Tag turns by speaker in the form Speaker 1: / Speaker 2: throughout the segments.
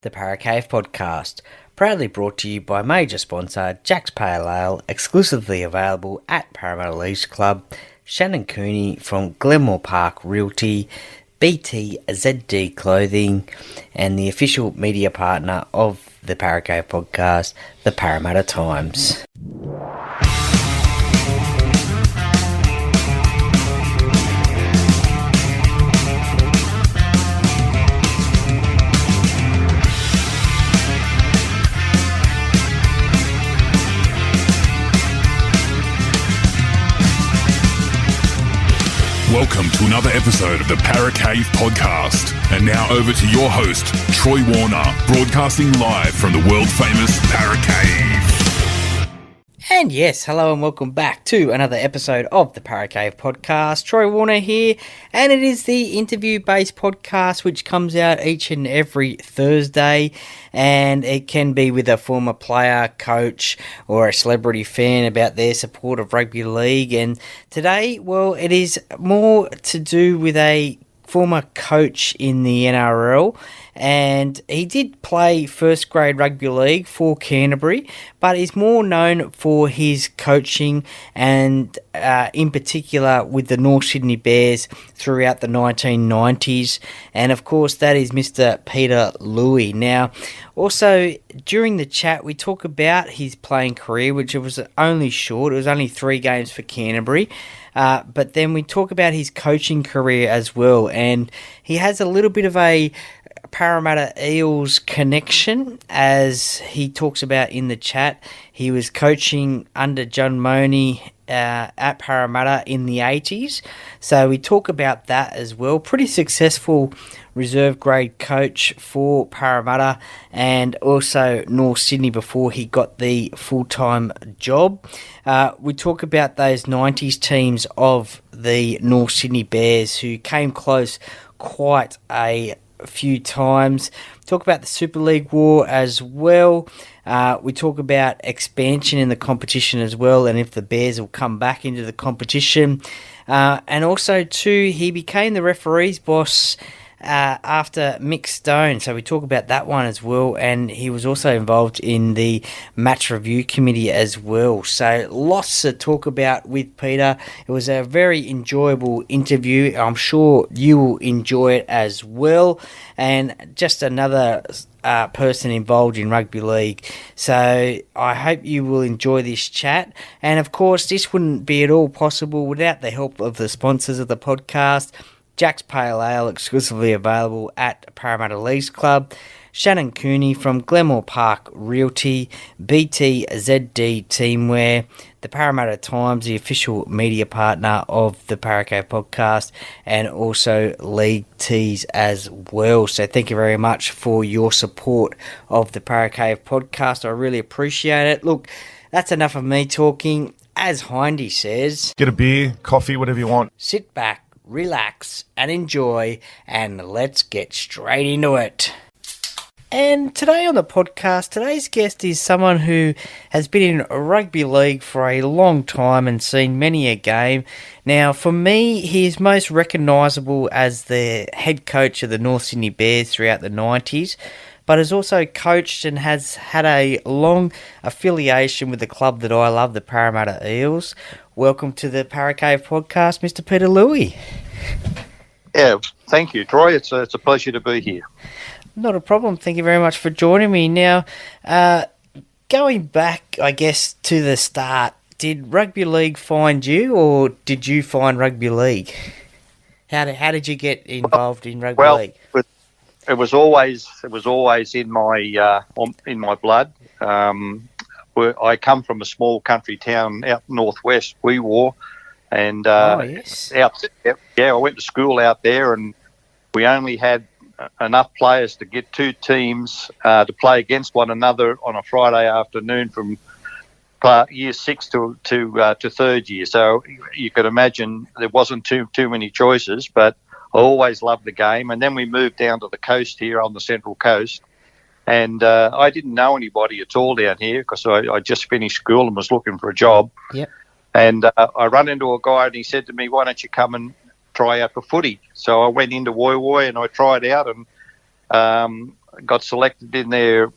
Speaker 1: The Paracave Podcast, proudly brought to you by major sponsor Jack's Pale Ale, exclusively available at Parramatta Eels Club, Shannon Cooney from Glenmore Park Realty, BT ZD Clothing, and the official media partner of the Paracave Podcast, the Parramatta Times.
Speaker 2: Welcome to another episode of the Paracave Podcast. And now over to your host, Troy Warner, broadcasting live from the world-famous Paracave.
Speaker 1: And yes, hello and welcome back to another episode of the Paracave Podcast. Troy Warner here, and it is the interview-based podcast which comes out each and every Thursday, and it can be with a former player, coach, or a celebrity fan about their support of rugby league. And today, well, it is more to do with a former coach in the NRL, and he did play first grade rugby league for Canterbury, but is more known for his coaching and in particular with the North Sydney Bears throughout the 1990s, and of course that is Mr. Peter Louis. Now, also during the chat we talk about his playing career, which was only short, it was only 3 games for Canterbury. But then we talk about his coaching career as well, and he has a little bit of a Parramatta Eels connection, as he talks about in the chat. He was coaching under John Mooney at Parramatta in the 80s, so we talk about that as well. Pretty successful reserve grade coach for Parramatta and also North Sydney before he got the full-time job. We talk about those 90s teams of the North Sydney Bears who came close quite a few times. Talk about the Super League war as well. We talk about expansion in the competition as well, and if the Bears will come back into the competition. And also too, he became the referee's boss after Mick Stone, so we talk about that one as well, and he was also involved in the match review committee as well. So lots to talk about with Peter. It was a very enjoyable interview. I'm sure you will enjoy it as well, and just another person involved in rugby league. So I hope you will enjoy this chat, and of course this wouldn't be at all possible without the help of the sponsors of the podcast. Jack's Pale Ale, exclusively available at Parramatta Eels Club, Shannon Cooney from Glenmore Park Realty, BT ZD Teamwear, the Parramatta Times, the official media partner of the Paracave Podcast, and also League Tees as well. So thank you very much for your support of the Paracave Podcast. I really appreciate it. Look, that's enough of me talking. As Hindy says,
Speaker 3: get a beer, coffee, whatever you want.
Speaker 1: Sit back, relax and enjoy, and let's get straight into it. And today on the podcast, today's guest is someone who has been in rugby league for a long time and seen many a game. Now, for me, he is most recognisable as the head coach of the North Sydney Bears throughout the 90s, but has also coached and has had a long affiliation with the club that I love, the Parramatta Eels. Welcome to the Paracave Podcast, Mr. Peter Louis.
Speaker 4: Yeah, thank you, Troy. It's a pleasure to be here.
Speaker 1: Not a problem. Thank you very much for joining me. Now, going back, I guess, to the start, did rugby league find you, or did you find rugby league? How did you get involved in rugby league?
Speaker 4: It was always in my blood. I come from a small country town out northwest, Weewar, and
Speaker 1: yes.
Speaker 4: I went to school out there, and we only had enough players to get 2 teams to play against one another on a Friday afternoon from year 6 to 3rd year. So you could imagine there wasn't too many choices, but I always loved the game. And then we moved down to the coast here on the Central Coast, and I didn't know anybody at all down here because I just finished school and was looking for a job.
Speaker 1: Yep.
Speaker 4: And I run into a guy, and he said to me, "Why don't you come and try out for footy?" So I went into Woy Woy and I tried out, and got selected in their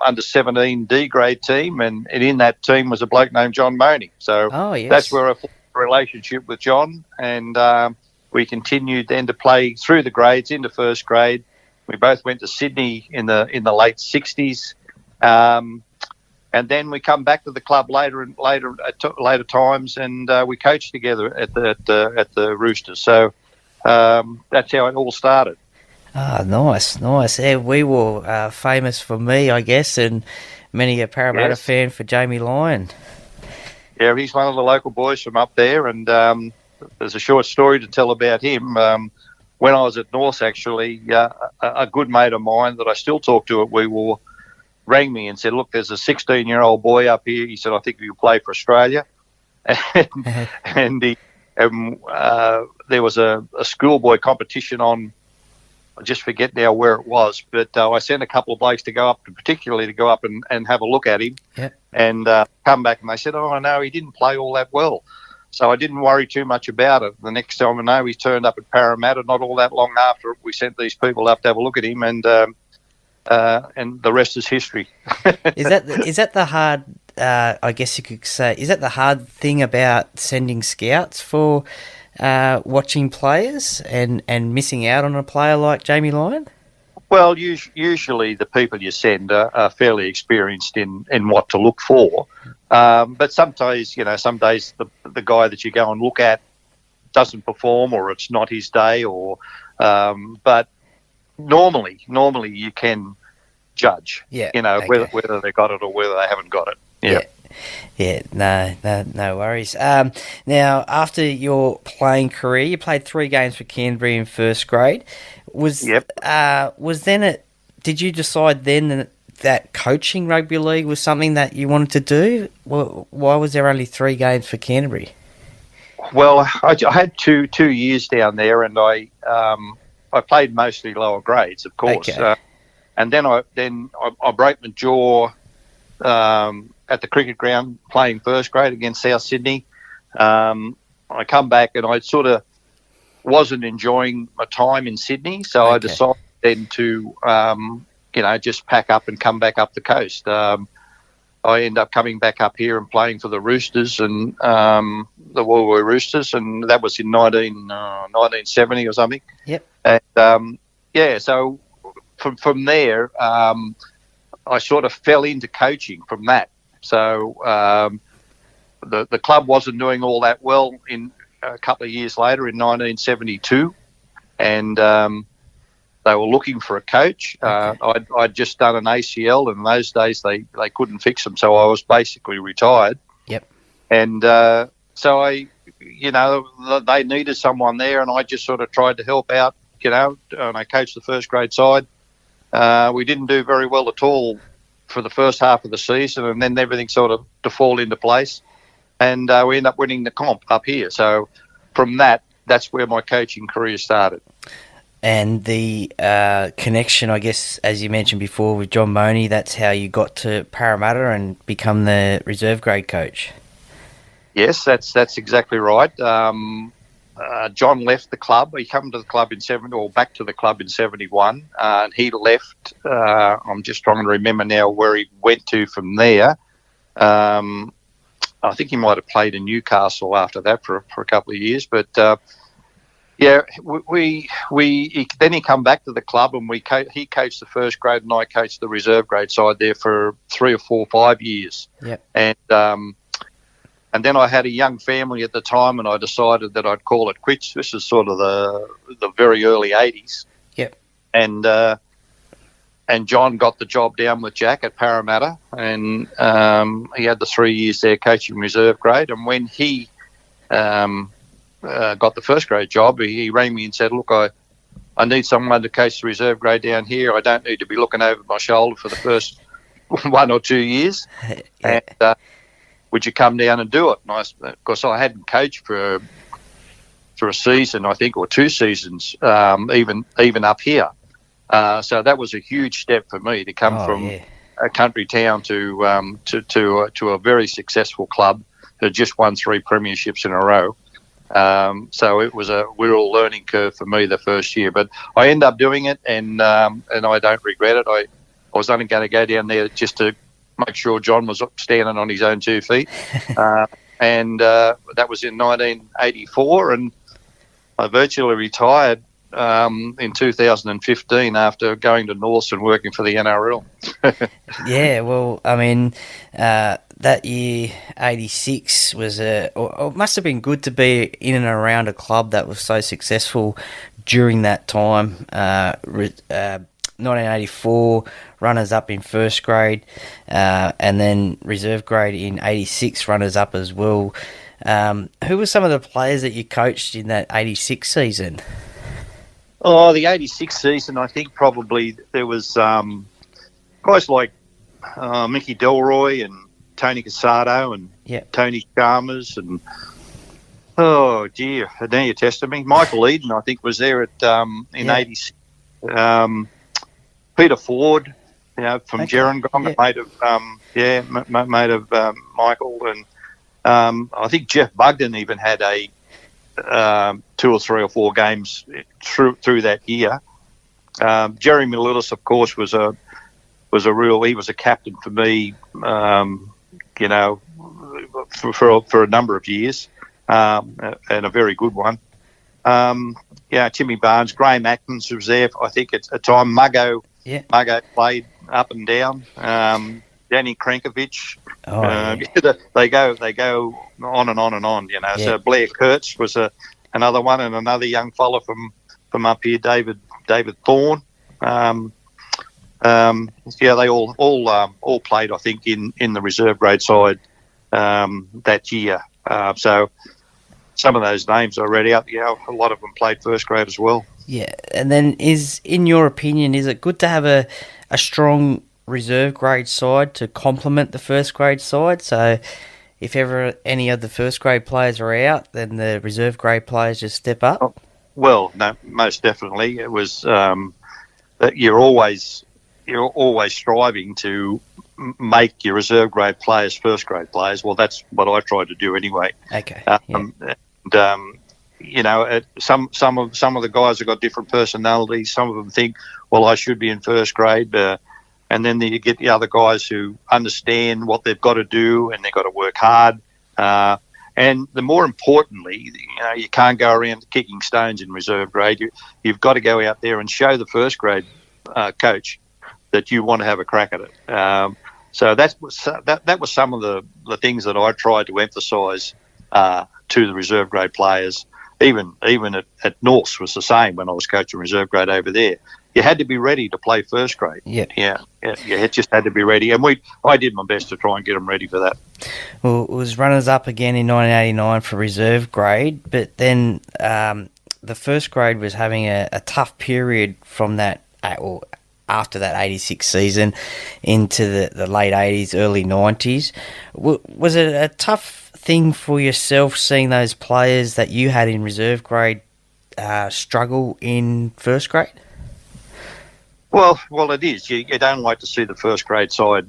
Speaker 4: under 17 D grade team, and in that team was a bloke named John Money. So that's where I formed a relationship with John, and we continued then to play through the grades into first grade. We both went to Sydney in the late 60s, and then we come back to the club later times, and we coached together at the Roosters. So that's how it all started.
Speaker 1: Ah, nice. Yeah, we were famous for me, I guess, and many a Parramatta fan for Jamie Lyon.
Speaker 4: Yeah, he's one of the local boys from up there, and there's a short story to tell about him. When I was at North, actually, a good mate of mine that I still talk to at Weewar rang me and said, look, there's a 16-year-old boy up here. He said, I think he'll play for Australia. And there was a schoolboy competition on, I just forget now where it was, but I sent a couple of blokes to go up and have a look at him, and come back, and they said, oh, no, he didn't play all that well. So I didn't worry too much about it. The next time I know, he turned up at Parramatta. Not all that long after, we sent these people up to have a look at him, and the rest is history.
Speaker 1: Is that the hard? I guess you could say, is that the hard thing about sending scouts for watching players and missing out on a player like Jamie Lyon?
Speaker 4: Well, usually the people you send are fairly experienced in what to look for. But sometimes, some days the guy that you go and look at doesn't perform, or it's not his day, but normally you can judge, whether they got it or whether they haven't got it.
Speaker 1: No worries. Now, after your playing career, you played 3 games for Canterbury in first grade. Did you decide then that coaching rugby league was something that you wanted to do? Why was there only 3 games for Canterbury?
Speaker 4: Well, I had two years down there, and I played mostly lower grades, of course.
Speaker 1: Okay.
Speaker 4: And then I broke my jaw at the cricket ground playing first grade against South Sydney. I come back and I sort of wasn't enjoying my time in Sydney, so I decided then to just pack up and come back up the coast. I ended up coming back up here and playing for the Roosters and the Woolwoo Roosters, and that was in 1970 or something.
Speaker 1: Yep.
Speaker 4: And so from there, I sort of fell into coaching from that. So the club wasn't doing all that well in a couple of years later in 1972, and they were looking for a coach. I'd just done an ACL, and in those days they couldn't fix them, so I was basically retired.
Speaker 1: Yep.
Speaker 4: And so they needed someone there, and I just sort of tried to help out, and I coached the first grade side. We didn't do very well at all for the first half of the season, and then everything sort of to fall into place, and we ended up winning the comp up here. So from that's where my coaching career started.
Speaker 1: And the connection, I guess, as you mentioned before, with John Money, that's how you got to Parramatta and become the reserve grade coach.
Speaker 4: Yes, that's exactly right. John left the club. He came to the club back to the club in 71, and he left. I'm just trying to remember now where he went to from there. I think he might have played in Newcastle after that for a couple of years, but then he come back to the club, and he coached the first grade, and I coached the reserve grade side there for 3 or 4 or 5 years.
Speaker 1: Yep.
Speaker 4: And then I had a young family at the time, and I decided that I'd call it quits. This is sort of the very early 80s.
Speaker 1: Yep.
Speaker 4: And John got the job down with Jack at Parramatta, and he had the 3 years there coaching reserve grade. And when he got the first grade job, he rang me and said, look, I need someone to coach the reserve grade down here. I don't need to be looking over my shoulder for the first 1 or 2 years.
Speaker 1: Yeah.
Speaker 4: And would you come down and do it? And of course, I hadn't coached for a season, I think, or 2 seasons, even up here. So that was a huge step for me to come from a country town to a very successful club that just won 3 premierships in a row. So it was a real learning curve for me the first year, but I ended up doing it, and I don't regret it. I was only going to go down there just to make sure John was standing on his own 2 feet, and that was in 1984, and I virtually retired in 2015 after going to Norths and working for the NRL.
Speaker 1: Yeah, well, I mean, that year, 86, was it must have been good to be in and around a club that was so successful during that time. 1984, runners-up in first grade, and then reserve grade in 86, runners-up as well. Who were some of the players that you coached in that 86 season?
Speaker 4: Oh, the 86 season, I think probably there was guys like Mickey Delroy and Tony Casado and Tony Chalmers and, oh, dear, now you're testing me. Michael Eden, I think, was there in 86. Peter Ford, from Gerringong, mate of Michael. And I think Jeff Bugden even had a 2 or 3 or 4 games through that year. Jeremy Lillis, of course, was a captain for me, for a number of years, and a very good one. Timmy Barnes, Graham Atkins was there, I think, at a time. Muggo played up and down. Danny Krankovic. They go on and on and on, So Blair Kurtz was another one, and another young fella from up here, David Thorne. They all played, I think, in the reserve grade side that year. So some of those names I read out, a lot of them played first grade as well.
Speaker 1: Yeah, and then in your opinion, is it good to have a strong reserve grade side to complement the first grade side? So if ever any of the first grade players are out, then the reserve grade players just step up?
Speaker 4: Oh, well, no, most definitely. It was that you're always striving to make your reserve grade players first grade players. Well, that's what I tried to do anyway.
Speaker 1: Okay.
Speaker 4: Some of the guys have got different personalities. Some of them think, well, I should be in first grade, and then you get the other guys who understand what they've got to do, and they've got to work hard. And the more importantly, you can't go around kicking stones in reserve grade. You've got to go out there and show the first grade coach that you want to have a crack at it. So that was some of the things that I tried to emphasise to the reserve grade players. Even at Norths was the same when I was coaching reserve grade over there. You had to be ready to play first grade. Yeah. You just had to be ready, and I did my best to try and get them ready for that.
Speaker 1: Well, it was runners up again in 1989 for reserve grade, but then the first grade was having a tough period from that, after that 86 season into the late 80s, early 90s. Was it a tough thing for yourself seeing those players that you had in reserve grade struggle in first grade?
Speaker 4: Well, it is. You don't like to see the first grade side,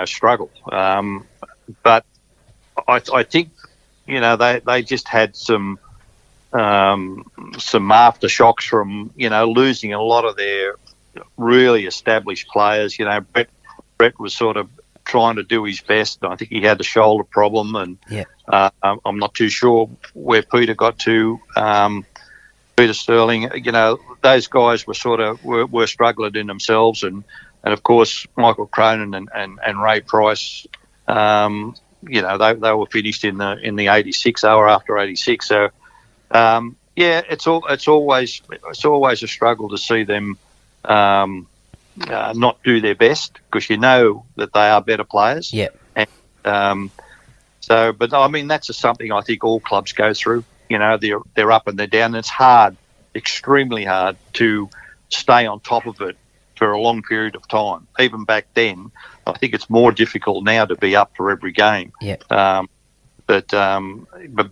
Speaker 4: struggle. But I think, they just had some aftershocks from, losing a lot of their really established players. Brett was sort of trying to do his best. I think he had a shoulder problem, and I'm not too sure where Peter got to. Peter Sterling, those guys were struggling in themselves, and of course Michael Cronin and Ray Price, they were finished in the 86 hour after 86. So it's always a struggle to see them not do their best, because that they are better players.
Speaker 1: Yeah.
Speaker 4: And but I mean, that's just something I think all clubs go through. They're up and they're down. And it's hard, extremely hard, to stay on top of it for a long period of time. Even back then, I think it's more difficult now to be up for every game.
Speaker 1: Yeah.
Speaker 4: But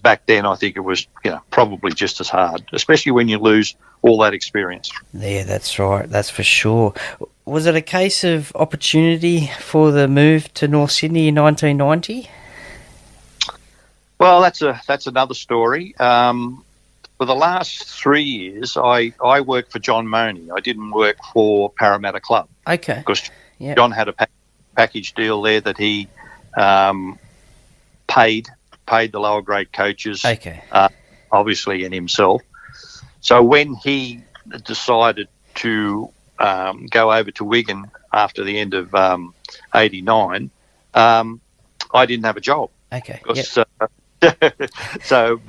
Speaker 4: back then, I think it was probably just as hard, especially when you lose all that experience.
Speaker 1: Yeah, that's right. That's for sure. Was it a case of opportunity for the move to North Sydney in 1990?
Speaker 4: Well, that's another story. For the last 3 years, I worked for John Money. I didn't work for Parramatta Club.
Speaker 1: Okay.
Speaker 4: Because
Speaker 1: Yep.
Speaker 4: John had a package deal there that he paid the lower grade coaches,
Speaker 1: Okay.
Speaker 4: obviously, and himself. So when he decided to go over to Wigan after the end of '89, I didn't have a job.
Speaker 1: Okay.
Speaker 4: Because,
Speaker 1: Yep.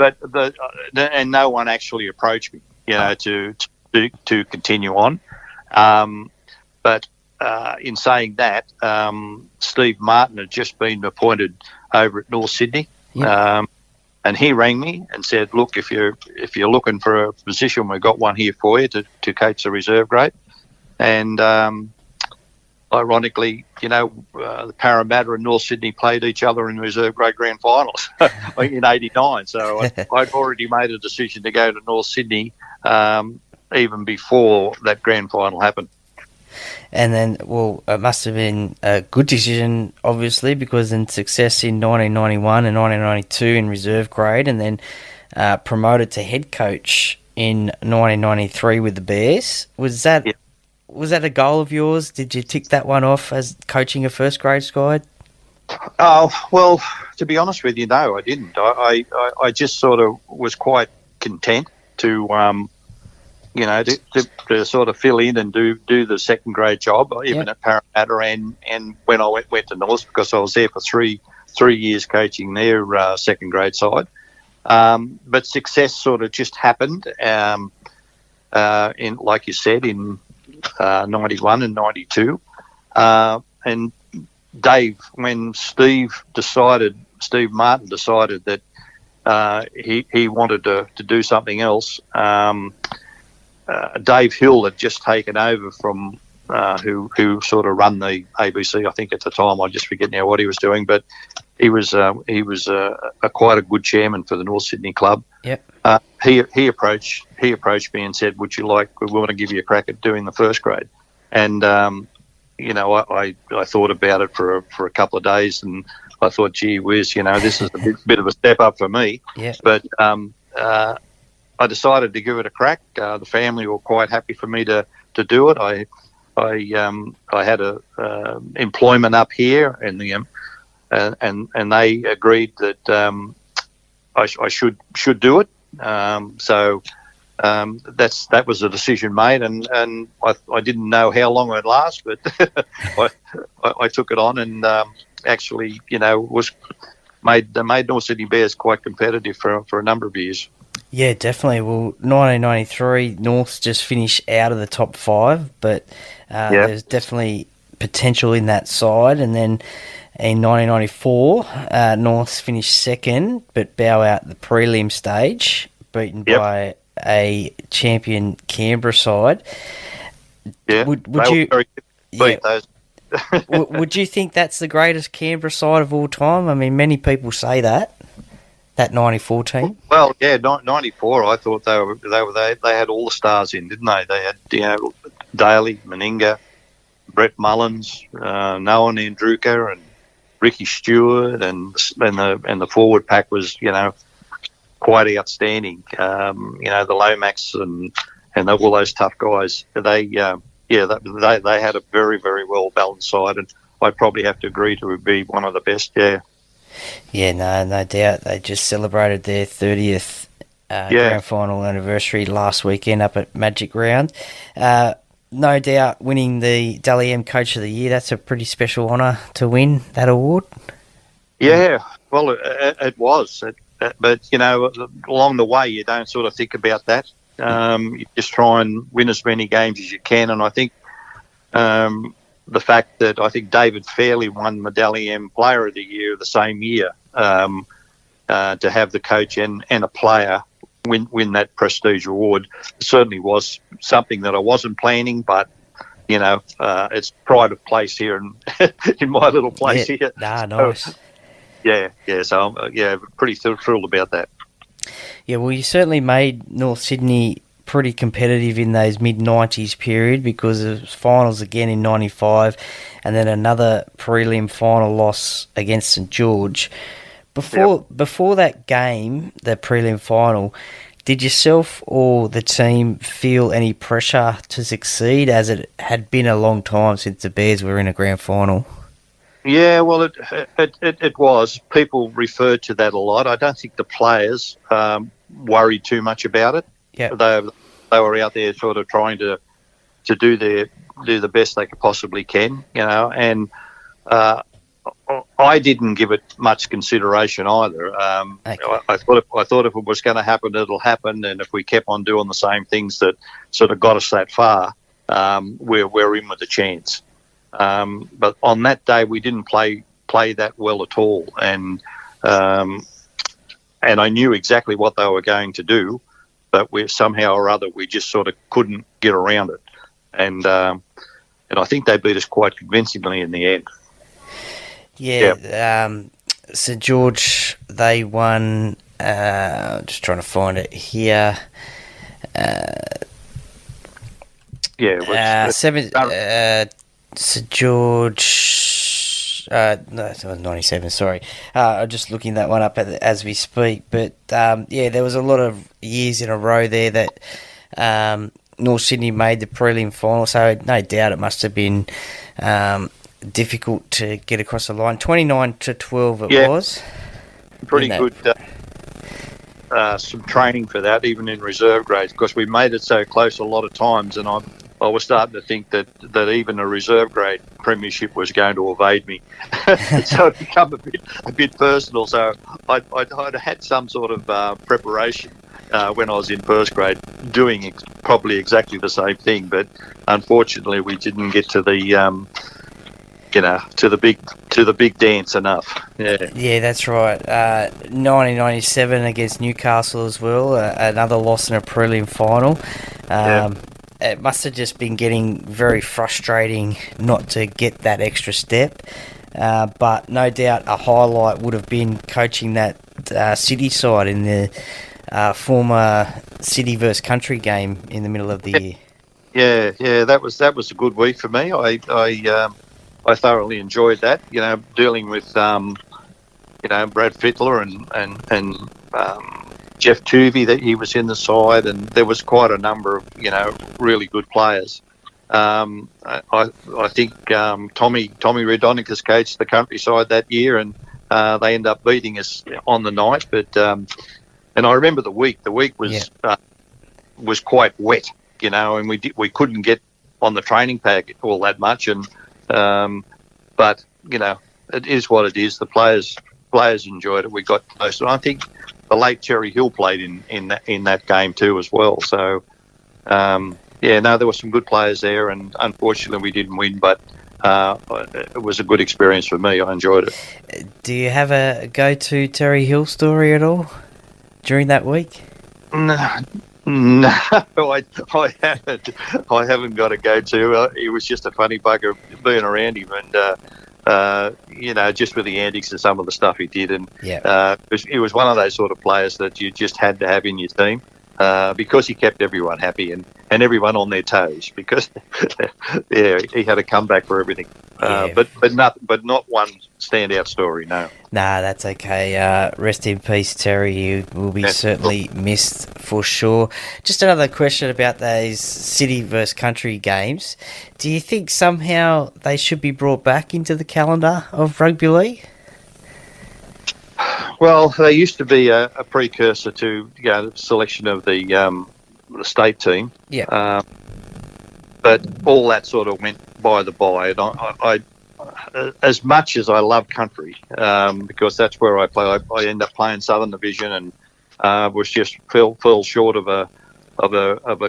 Speaker 4: and no one actually approached me, to continue on. But in saying that, Steve Martin had just been appointed over at North Sydney,
Speaker 1: Yep.
Speaker 4: and he rang me and said, "Look, if you're looking for a position, we've got one here for you to coach the reserve grade." And ironically, the Parramatta and North Sydney played each other in the reserve grade grand finals in '89. So I'd already made a decision to go to North Sydney even before that grand final happened.
Speaker 1: And then, well, it must have been a good decision, obviously, because then success in 1991 and 1992 in reserve grade, and then promoted to head coach in 1993 with the Bears. Was that a goal of yours? Did you tick that one off as coaching a first grade side?
Speaker 4: Oh, well, to be honest with you, no, I didn't. I just sort of was quite content to to sort of fill in and do the second grade job, even at Parramatta and when I went to North, because I was there for three years coaching their second grade side. But success sort of just happened, in, like you said, in 91 and 92. And Dave, when Steve Martin decided that he wanted to do something else, Dave Hill had just taken over from who sort of run the ABC. I think at the time, I just forget now what he was doing, but he was quite a good chairman for the North Sydney club.
Speaker 1: Yep.
Speaker 4: He approached me and said, "We want to give you a crack at doing the first grade." And I thought about it for a couple of days, and I thought, gee whiz, this is a bit of a step up for me.
Speaker 1: Yeah.
Speaker 4: But I decided to give it a crack. The family were quite happy for me to do it. I had a employment up here, and they agreed that I should do it. So that was a decision made, and I didn't know how long it'd last, but I took it on, and actually, was made North Sydney Bears quite competitive for a number of years.
Speaker 1: Yeah, definitely. Well, 1993, North's just finished out of the top 5, but there's definitely potential in that side. And then in 1994, North's finished second, but bow out the prelim stage, beaten by a champion Canberra side.
Speaker 4: Yeah,
Speaker 1: would you
Speaker 4: beat those?
Speaker 1: Would you think that's the greatest Canberra side of all time? I mean, many people say that 94 team.
Speaker 4: Well, yeah, 94. I thought they had all the stars in, didn't they? They had Daly, Meninga, Brett Mullins, Noah Andruka, and Ricky Stewart, and the forward pack was quite outstanding. The Lomax and all those tough guys. They had a very, very well balanced side, and I'd probably have to agree to be one of the best. Yeah.
Speaker 1: Yeah, no doubt. They just celebrated their 30th grand final anniversary last weekend up at Magic Round. No doubt winning the Dally M Coach of the Year, that's a pretty special honour to win that award.
Speaker 4: Yeah, well, it was. But, along the way, you don't sort of think about that. You just try and win as many games as you can. And I think the fact that I think David Fairley won Medallion M Player of the Year the same year, to have the coach and a player win that prestige award certainly was something that I wasn't planning, but it's pride of place here in my little place here.
Speaker 1: Nice.
Speaker 4: So, so I'm pretty thrilled about that.
Speaker 1: Yeah, well, you certainly made North Sydney pretty competitive in those mid-90s period, because of finals again in 95 and then another prelim final loss against St George. Before that game, the prelim final, did yourself or the team feel any pressure to succeed, as it had been a long time since the Bears were in a grand final?
Speaker 4: Yeah, well, it was. People referred to that a lot. I don't think the players worried too much about it.
Speaker 1: Yeah.
Speaker 4: They were out there sort of trying to do the best they could possibly can, and I didn't give it much consideration either.
Speaker 1: Okay.
Speaker 4: I thought if it was going to happen, it'll happen, and if we kept on doing the same things that sort of got us that far, we're in with a chance. But on that day, we didn't play that well at all, and I knew exactly what they were going to do, but we somehow or other we just sort of couldn't get around it, and I think they beat us quite convincingly in the end.
Speaker 1: Yeah. St George, they won. Just trying to find it here. St George. No, it was 97. Sorry, I'm just looking that one up as we speak. But there was a lot of years in a row there that North Sydney made the prelim final. So no doubt it must have been difficult to get across the line. 29-12 it was.
Speaker 4: Pretty good. Some training for that, even in reserve grades, because we made it so close a lot of times, and I was starting to think that even a reserve grade premiership was going to evade me. So it became a bit personal. So I'd had some sort of preparation when I was in first grade, doing probably exactly the same thing, but unfortunately we didn't get to the to the big dance enough.
Speaker 1: Yeah, that's right. 1997 against Newcastle as well. Another loss in a prelim final. It must have just been getting very frustrating not to get that extra step. But no doubt a highlight would have been coaching that City side in the former City versus Country game in the middle of the year.
Speaker 4: Yeah, that was a good week for me. I thoroughly enjoyed that. Dealing with Brad Fittler and Jeff Tuvey, that he was in the side, and there was quite a number of really good players. I think Tommy Redonicus coached the country side that year, and they ended up beating us on the night. But and I remember the week. The week was quite wet, and we couldn't get on the training pad all that much, and but it is what it is. The players enjoyed it. We got close, and I think the late Terry Hill played in that game too as well. So there were some good players there, and unfortunately we didn't win, but it was a good experience for me. I enjoyed it.
Speaker 1: Do you have a go-to Terry Hill story at all during that week?
Speaker 4: No, I haven't got a go-to. He was just a funny bugger being around him, and just with the antics and some of the stuff he did, and he was one of those sort of players that you just had to have in your team, because he kept everyone happy and everyone on their toes, because he had a comeback for everything. But not one standout story. No.
Speaker 1: Nah, that's okay. Rest in peace, Terry. You will be certainly missed for sure. Just another question about those City versus Country games. Do you think somehow they should be brought back into the calendar of rugby league?
Speaker 4: Well, they used to be a precursor to the selection of the state team.
Speaker 1: Yeah.
Speaker 4: But all that sort of went by the by. And I as much as I love country, because that's where I play, I end up playing Southern Division, and was just fell short of a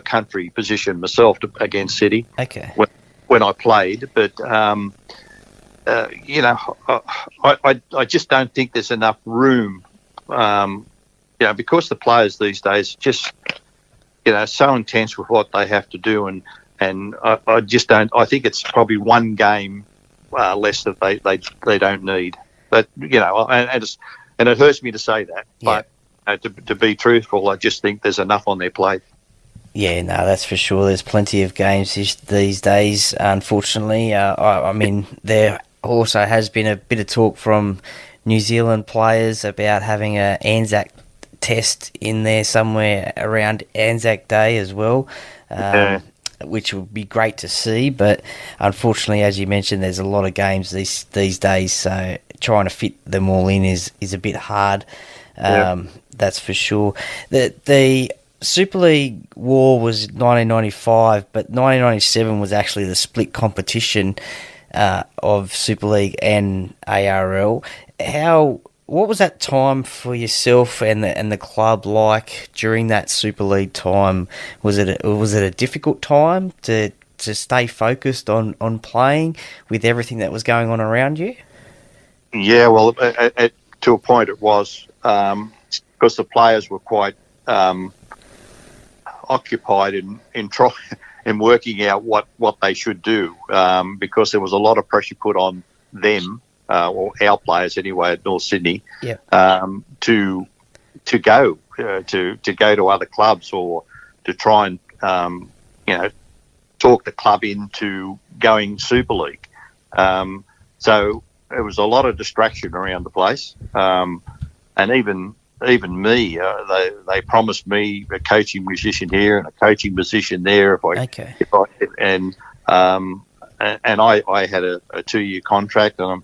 Speaker 4: country position myself against City.
Speaker 1: Okay.
Speaker 4: When I played, but I just don't think there's enough room, because the players these days are just, so intense with what they have to do, and I just don't. I think it's probably one game less that they don't need. But and it hurts me to say that.
Speaker 1: Yeah.
Speaker 4: But to be truthful, I just think there's enough on their plate.
Speaker 1: Yeah, no, that's for sure. There's plenty of games these days, unfortunately. I mean, there also has been a bit of talk from New Zealand players about having a Anzac test in there somewhere around Anzac Day as well, which would be great to see. But unfortunately, as you mentioned, there's a lot of games these days, so trying to fit them all in is a bit hard. That's for sure. The Super League war was 1995, but 1997 was actually the split competition of Super League and ARL. What was that time for yourself and the club like during that Super League time? Was it a difficult time to stay focused on playing with everything that was going on around you?
Speaker 4: Yeah, well, to a point it was, because the players were quite occupied in working out what they should do, because there was a lot of pressure put on them, or our players anyway at North Sydney, to go to other clubs, or to try and talk the club into going Super League. So there was a lot of distraction around the place, and even me, they promised me a coaching position here and a coaching position there if I had a 2-year contract, and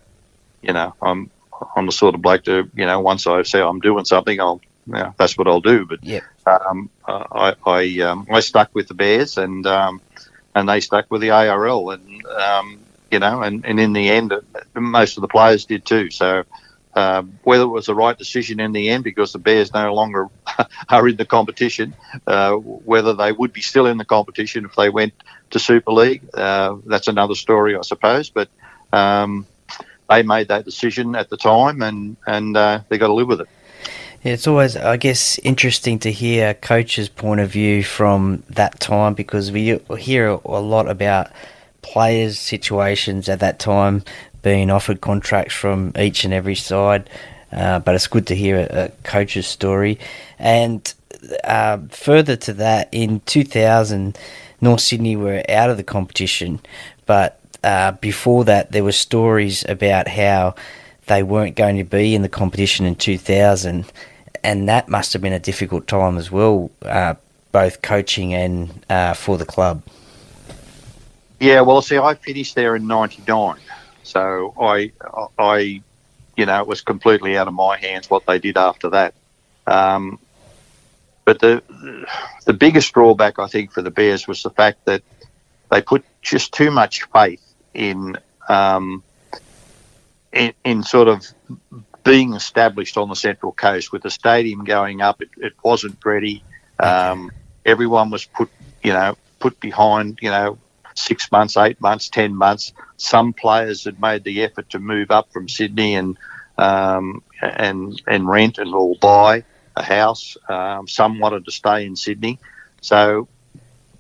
Speaker 4: I'm the sort of bloke to, once I say I'm doing something, that's what I'll do. But I stuck with the Bears, and they stuck with the ARL, and and in the end, most of the players did too. So whether it was the right decision in the end, because the Bears no longer are in the competition, whether they would be still in the competition if they went to Super League, that's another story, I suppose. But they made that decision at the time, and they got to live with it.
Speaker 1: Yeah, it's always, I guess, interesting to hear a coach's point of view from that time, because we hear a lot about players' situations at that time being offered contracts from each and every side, but it's good to hear a coach's story. And further to that, in 2000, North Sydney were out of the competition, but before that there were stories about how they weren't going to be in the competition in 2000, and that must have been a difficult time as well, both coaching and for the club.
Speaker 4: Yeah, well, see, I finished there in '99, so I it was completely out of my hands what they did after that. But the biggest drawback, I think, for the Bears was the fact that they put just too much faith in sort of being established on the Central Coast with the stadium going up. It wasn't ready. Everyone was put behind, 6 months, 8 months, 10 months. Some players had made the effort to move up from Sydney and rent and or buy a house. Some wanted to stay in Sydney. So,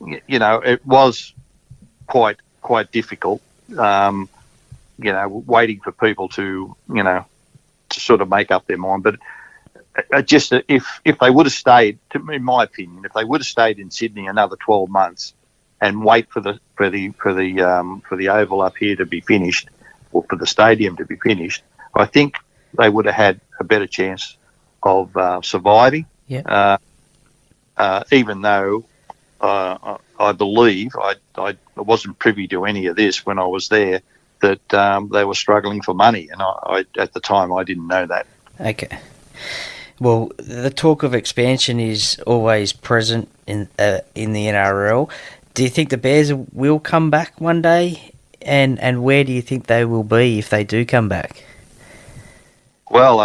Speaker 4: it was quite difficult, waiting for people to sort of make up their mind. But just if they would have stayed, in my opinion, if they would have stayed in Sydney another 12 months and wait for the oval up here to be finished, or for the stadium to be finished, I think they would have had a better chance of surviving.
Speaker 1: Yeah.
Speaker 4: Even though I believe I wasn't privy to any of this when I was there, that they were struggling for money, and I at the time I didn't know that.
Speaker 1: Okay. Well, the talk of expansion is always present in the NRL. Do you think the Bears will come back one day, and where do you think they will be if they do come back?
Speaker 4: Well,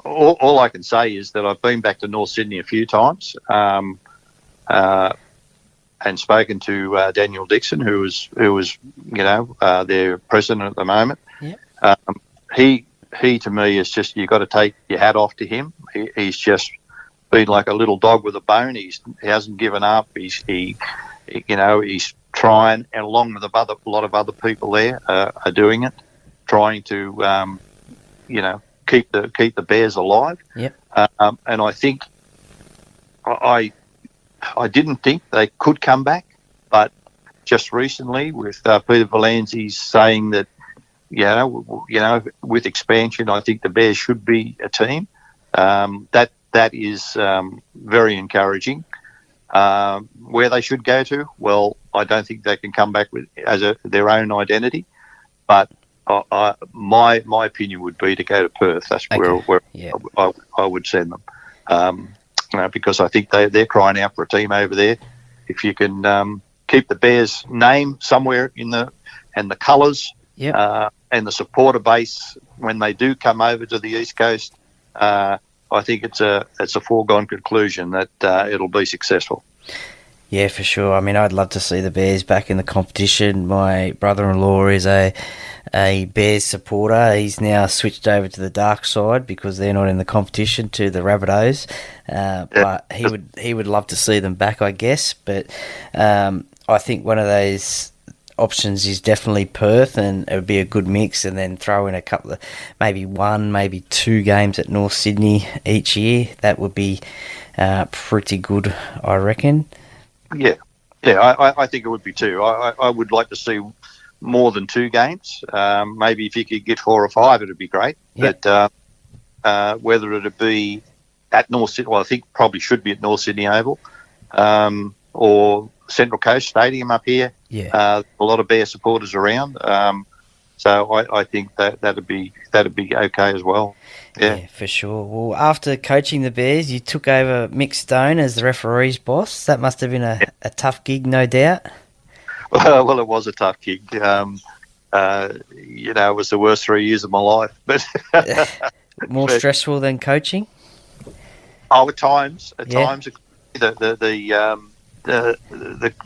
Speaker 4: all I can say is that I've been back to North Sydney a few times, and spoken to Daniel Dixon, who was their president at the moment.
Speaker 1: Yeah.
Speaker 4: He to me is just, you've got to take your hat off to him. He's just been like a little dog with a bone. He hasn't given up. He's trying, and along with a lot of other people there are doing it, trying to keep the Bears alive.
Speaker 1: Yep.
Speaker 4: And I think I didn't think they could come back, but just recently with Peter Valanzi saying that with expansion, I think the Bears should be a team. That is very encouraging. Where they should go to, well, I don't think they can come back with their own identity. But my opinion would be to go to Perth. That's where I would send them. Because I think they're crying out for a team over there. If you can keep the Bears name somewhere and the colours and the supporter base when they do come over to the East Coast, I think it's a foregone conclusion that it'll be successful.
Speaker 1: Yeah, for sure. I mean, I'd love to see the Bears back in the competition. My brother-in-law is a Bears supporter. He's now switched over to the dark side because they're not in the competition to the Rabbitohs. But he would love to see them back, I guess. But I think one of those options is definitely Perth, and it would be a good mix, and then throw in a couple of, maybe 2 games at North Sydney each year. That would be pretty good, I reckon.
Speaker 4: Yeah, I think it would be 2. I would like to see more than 2 games. Maybe if you could get 4 or 5, it'd be great. Yep. But whether it'd be at North Sydney, well, I think probably should be at North Sydney Oval, or Central Coast Stadium up here.
Speaker 1: Yeah.
Speaker 4: A lot of Bear supporters around. So I think that'd be okay as well. Yeah,
Speaker 1: for sure. Well, after coaching the Bears, you took over Mick Stone as the referee's boss. That must have been a tough gig, no doubt.
Speaker 4: Well, it was a tough gig. It was the worst 3 years of my life. But
Speaker 1: more stressful than coaching?
Speaker 4: Oh, at times. The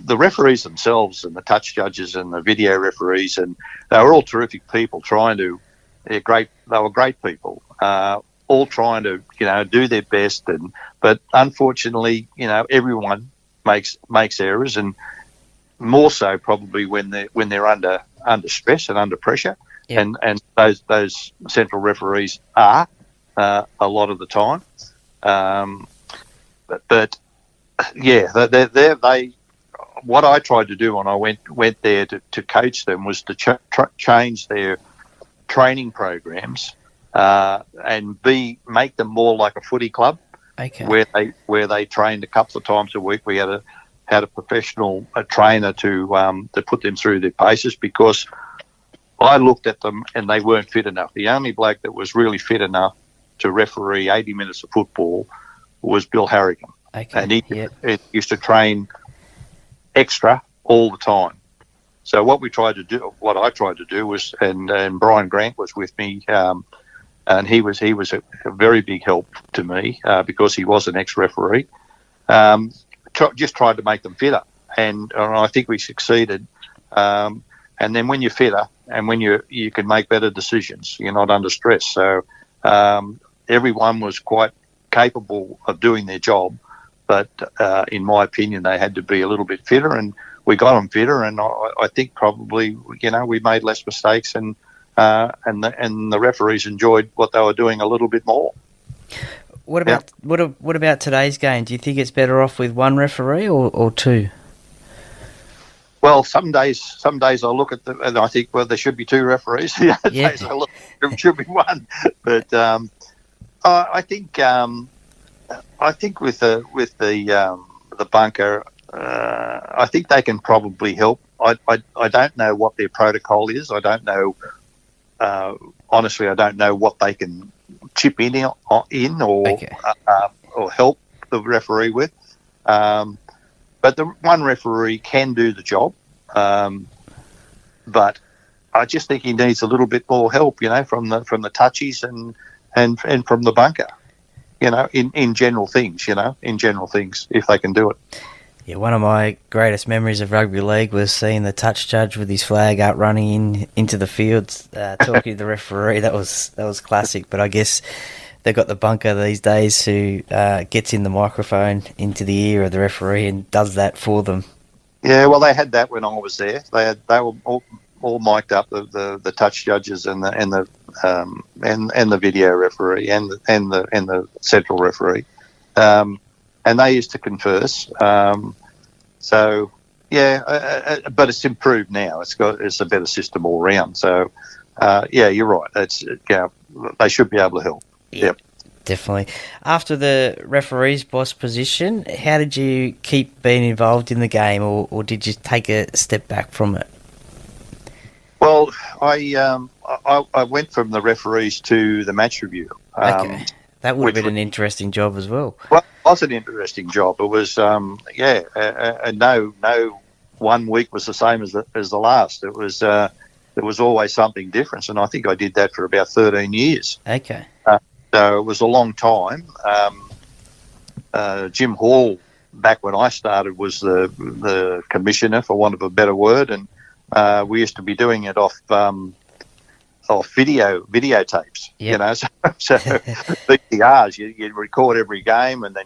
Speaker 4: referees themselves and the touch judges and the video referees, and they were all terrific people they were great people, all trying to, do their best. But unfortunately, everyone makes errors, and more so probably when they're under stress and under pressure.
Speaker 1: Yep.
Speaker 4: And those central referees are a lot of the time. But they what I tried to do when I went there to coach them was to change their training programs and make them more like a footy club.
Speaker 1: Okay.
Speaker 4: Where they trained a couple of times a week. We had a professional trainer to put them through their paces, because I looked at them and they weren't fit enough. The only bloke that was really fit enough to referee 80 minutes of football was Bill Harrigan.
Speaker 1: Okay.
Speaker 4: And he used to train extra all the time. So what I tried to do was, and Brian Grant was with me, and he was a very big help to me because he was an ex-referee. Just tried to make them fitter, and I think we succeeded. And then when you're fitter and when you can make better decisions, you're not under stress. So everyone was quite capable of doing their job, but in my opinion, they had to be a little bit fitter, and we got them fitter. And I think probably we made less mistakes, and the referees enjoyed what they were doing a little bit more.
Speaker 1: What about today's game? Do you think it's better off with 1 referee or 2?
Speaker 4: Well, some days I look at them and I think, well, there should be 2 referees. The other days I look, there should be 1. But I think with the bunker, I think they can probably help. I don't know what their protocol is. I don't know. Honestly, I don't know what they can chip in or help the referee with. But the 1 referee can do the job. But I just think he needs a little bit more help, from the touchies and from the bunker, in general things, if they can do it.
Speaker 1: Yeah, one of my greatest memories of rugby league was seeing the touch judge with his flag out running into the fields, talking to the referee. That was classic. But I guess they've got the bunker these days who gets in the microphone into the ear of the referee and does that for them. Yeah,
Speaker 4: well, they had that when I was there. They were all mic'd up, the touch judges and the video referee and the central referee. And they used to converse. But it's improved now. It's a better system all round. So yeah, you're right. They should be able to help. Yep.
Speaker 1: Definitely. After the referee's boss position, how did you keep being involved in the game, or did you take a step back from it?
Speaker 4: Well, I went from the referees to the match review.
Speaker 1: Okay. That would have been an interesting job as well.
Speaker 4: Well, it was an interesting job. It was, and no 1 week was the same as the last. It was there was always something different, and I think I did that for about 13 years.
Speaker 1: Okay.
Speaker 4: So it was a long time. Jim Hall, back when I started, was the commissioner, for want of a better word, and we used to be doing it off videotapes.
Speaker 1: Yep.
Speaker 4: So VCRs, you'd record every game and then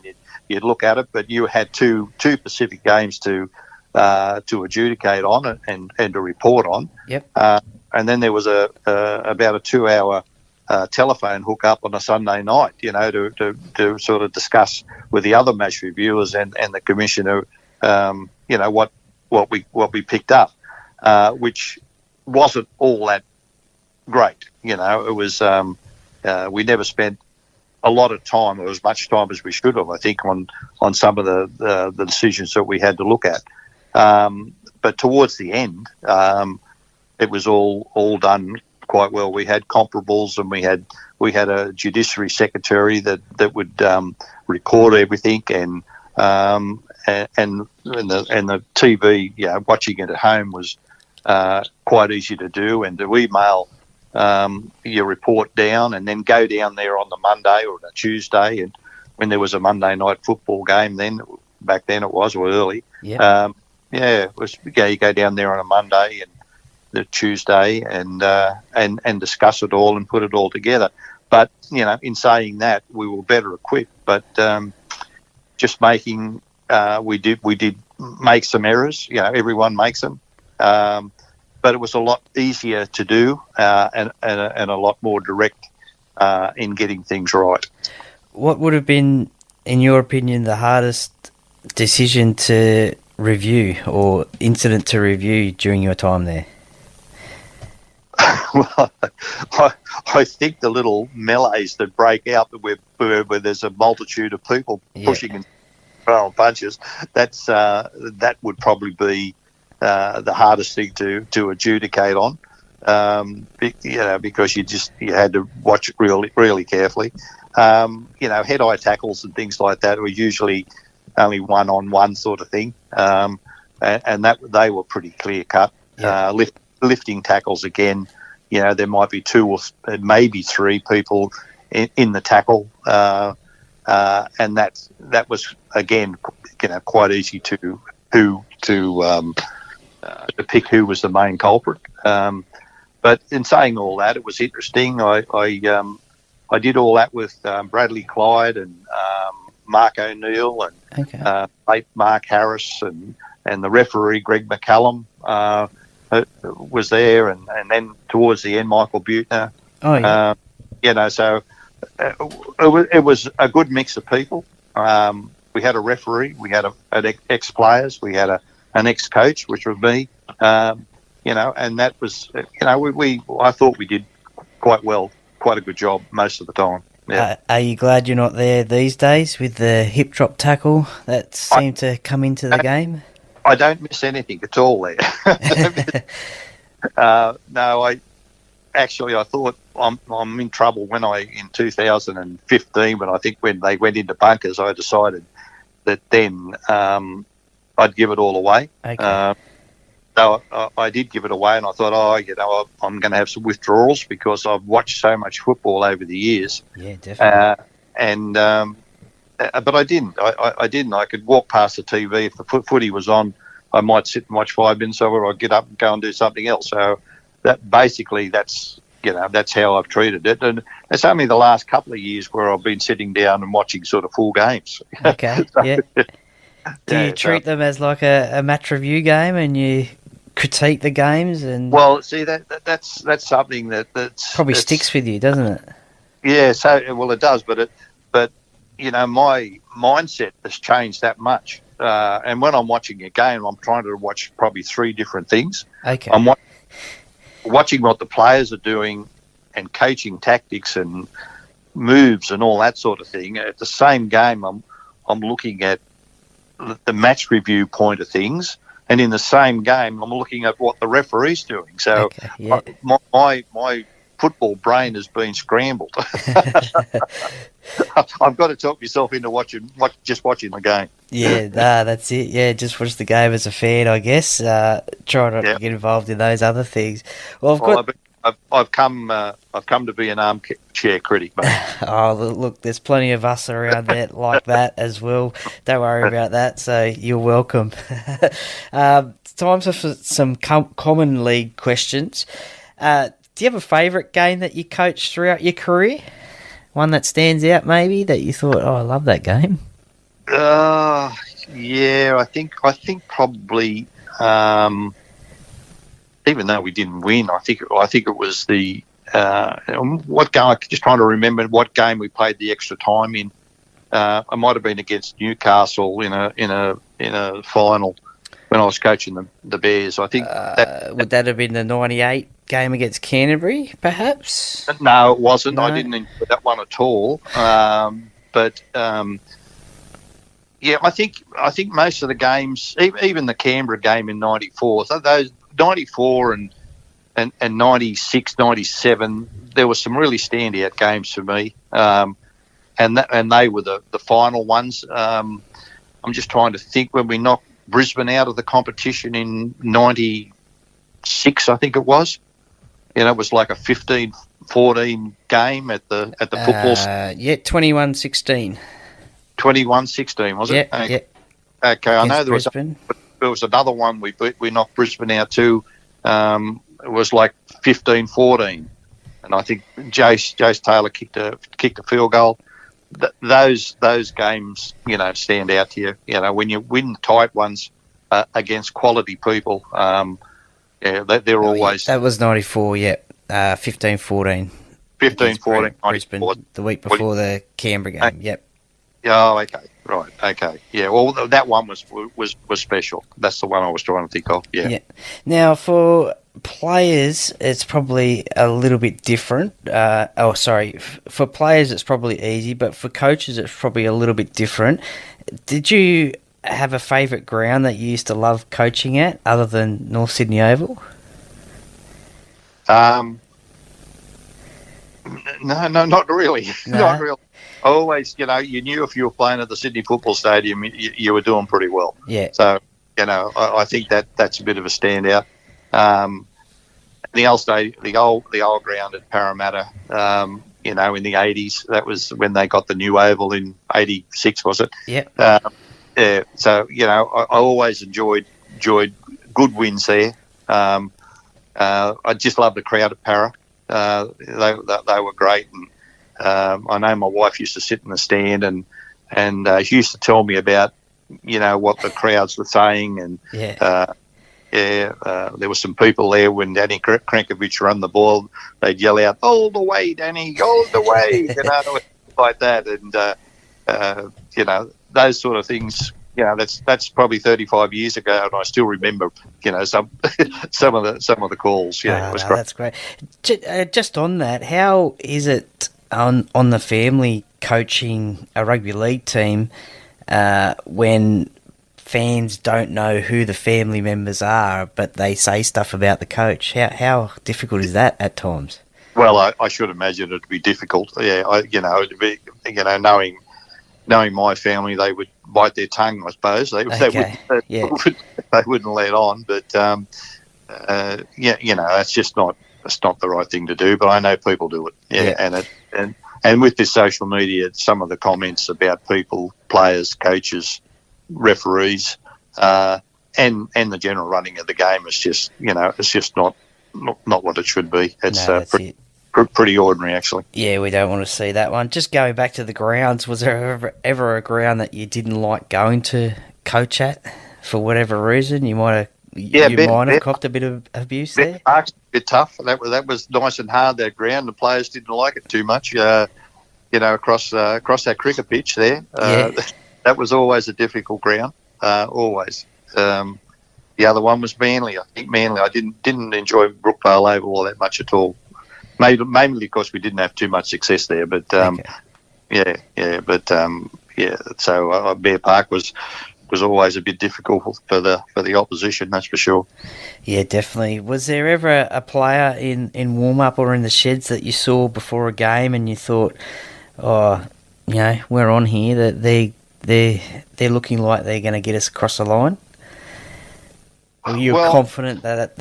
Speaker 4: you'd look at it, but you had two Pacific games to adjudicate on and to report on.
Speaker 1: Yep.
Speaker 4: And then there was about a 2-hour telephone hook up on a Sunday night, to sort of discuss with the other match reviewers and the commissioner, what we picked up, which wasn't all that great. It was we never spent a lot of time, or as much time as we should have, I think, on some of the decisions that we had to look at. But towards the end, it was all done quite well. We had comparables, and we had a judiciary secretary that would record everything, and the TV, watching it at home was quite easy to do, and to email your report down and then go down there on the Monday or the Tuesday, and when there was a Monday night football game, back then it was, or early, it was, you go down there on a Monday and the Tuesday and discuss it all and put it all together. But in saying that, we were better equipped, but just making we did make some errors. Everyone makes them. But it was a lot easier to do and a lot more direct in getting things right.
Speaker 1: What would have been, in your opinion, the hardest decision to review or incident to review during your time there?
Speaker 4: Well, I think the little melees that break out where there's a multitude of people pushing and throwing punches, that would probably be the hardest thing to adjudicate on, because you had to watch it really, really carefully. Head-eye tackles and things like that were usually only one-on-one sort of thing, and that they were pretty clear-cut. Lifting tackles, again, there might be two or maybe three people in the tackle, and that was, again, quite easy to pick who was the main culprit. But in saying all that, it was interesting. I did all that with Bradley Clyde and Mark O'Neill and late Mark Harris and the referee Greg McCallum was there, and then towards the end Michael Butner. So it was a good mix of people. We had a referee, we had an ex-players, we had an ex-coach, which was me, and that was, I thought we did quite a good job most of the time. Yeah.
Speaker 1: Are you glad you're not there these days with the hip drop tackle that seemed to come into the game?
Speaker 4: I don't miss anything at all there. No, I thought I'm in trouble in 2015, when I think when they went into bunkers, I decided that then I'd give it all away.
Speaker 1: Okay.
Speaker 4: So I did give it away, and I thought, I'm going to have some withdrawals because I've watched so much football over the years.
Speaker 1: Yeah, definitely.
Speaker 4: But I didn't. I didn't. I could walk past the TV. If the footy was on, I might sit and watch 5 minutes of it, or I'd get up and go and do something else. So that's how I've treated it. And it's only the last couple of years where I've been sitting down and watching sort of full games.
Speaker 1: Okay, yeah. Do you treat them as like a match review game, and you critique the games? And
Speaker 4: well, see, that's something that's
Speaker 1: probably sticks with you, doesn't it?
Speaker 4: Yeah. So it does, but my mindset has changed that much. And when I'm watching a game, I'm trying to watch probably 3 different things.
Speaker 1: Okay.
Speaker 4: watching what the players are doing and coaching tactics and moves and all that sort of thing. At the same game, I'm looking at the match review point of things, and in the same game, I'm looking at what the referee's doing. So my football brain has been scrambled. I've got to talk myself into watching the game.
Speaker 1: Yeah, that's it. Yeah, just watch the game as a fan, I guess. Try not to get involved in those other things. Well,
Speaker 4: I've come to be an armchair critic, mate.
Speaker 1: Oh, look, there's plenty of us around there like that as well. Don't worry about that. So you're welcome. Time for some common league questions. Do you have a favourite game that you coached throughout your career? One that stands out, maybe, that you thought, I love that game?
Speaker 4: Yeah, I think probably. Even though we didn't win, I think it was the what game? I'm just trying to remember what game we played the extra time in. I might have been against Newcastle in a final when I was coaching the Bears. I think
Speaker 1: would that have been the '98 game against Canterbury, perhaps?
Speaker 4: No, it wasn't.
Speaker 1: No?
Speaker 4: I didn't enjoy that one at all. Yeah, I think most of the games, even the Canberra game in '94, so those 94 and 96, 97, there were some really standout games for me, and they were the final ones. I'm just trying to think when we knocked Brisbane out of the competition in '96, I think it was. It was like a 15-14 game at the football.
Speaker 1: 21-16.
Speaker 4: 21-16, was it?
Speaker 1: Yeah.
Speaker 4: Okay, I know there
Speaker 1: Brisbane.
Speaker 4: was another one we knocked Brisbane out too. It was like 15-14, and I think Jace Taylor kicked a field goal. Those games, stand out to you. When you win tight ones against quality people, they're always.
Speaker 1: That was 94. Yeah, 15-14.
Speaker 4: 15-14.
Speaker 1: Brisbane the week before the Canberra game. Yep.
Speaker 4: Oh, okay, right, okay, yeah. Well, that one was special. That's the one I was trying to think of. Yeah.
Speaker 1: Now, for players, it's probably a little bit different. For players, it's probably easy, but for coaches, it's probably a little bit different. Did you have a favourite ground that you used to love coaching at, other than North Sydney Oval?
Speaker 4: No, not really.
Speaker 1: No?
Speaker 4: Not really. Always, you knew if you were playing at the Sydney Football Stadium, you were doing pretty well.
Speaker 1: Yeah.
Speaker 4: So, I think that's a bit of a standout. The old ground at Parramatta, in the 80s, that was when they got the new oval in 86, was it?
Speaker 1: Yeah.
Speaker 4: Yeah. So, I always enjoyed good wins there. I just love the crowd at Parra. They were great, and I know my wife used to sit in the stand and she used to tell me about what the crowds were saying, and there were some people there when Danny Krankovic run the ball, they'd yell out, "All the way, Danny, all the way," like that, and those sort of things. That's probably 35 years ago, and I still remember, some of the calls. Yeah, it was great.
Speaker 1: That's great. Just on that, how is it on the family coaching a rugby league team when fans don't know who the family members are, but they say stuff about the coach? How difficult is that at times?
Speaker 4: Well, I should imagine it'd be difficult. Yeah, it'd be, knowing my family, they would bite their tongue, I suppose. They wouldn't let on. But that's not the right thing to do. But I know people do it. Yeah. And with this social media, some of the comments about people, players, coaches, referees, and the general running of the game is just it's just not what it should be. It's pretty ordinary, actually.
Speaker 1: Yeah, we don't want to see that one. Just going back to the grounds, was there ever a ground that you didn't like going to coach at for whatever reason? You might have copped a bit of abuse there?
Speaker 4: A bit tough. That was nice and hard, that ground. The players didn't like it too much, across that cricket pitch there. That was always a difficult ground, always. The other one was Manly. I think Manly. I didn't enjoy Brookvale Oval all that much at all. Mainly because we didn't have too much success there. But yeah. So Bear Park was always a bit difficult for the opposition. That's for sure.
Speaker 1: Yeah, definitely. Was there ever a player in warm up or in the sheds that you saw before a game and you thought, oh, we're on here, that they're looking like they're going to get us across the line? Were you confident that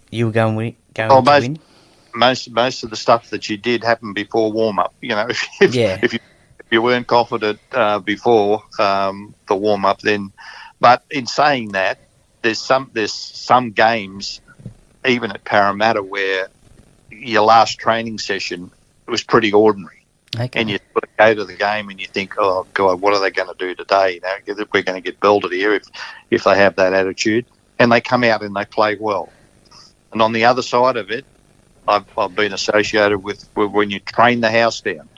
Speaker 1: you were going to win?
Speaker 4: Most of the stuff that you did happened before warm up. If you weren't confident before the warm up, then. But in saying that, there's some games, even at Parramatta, where your last training session was pretty ordinary.
Speaker 1: Okay.
Speaker 4: And you sort of go to the game and you think, oh God, what are they going to do today? We're going to get belted here if they have that attitude. And they come out and they play well. And on the other side of it, I've been associated with when you train the house down,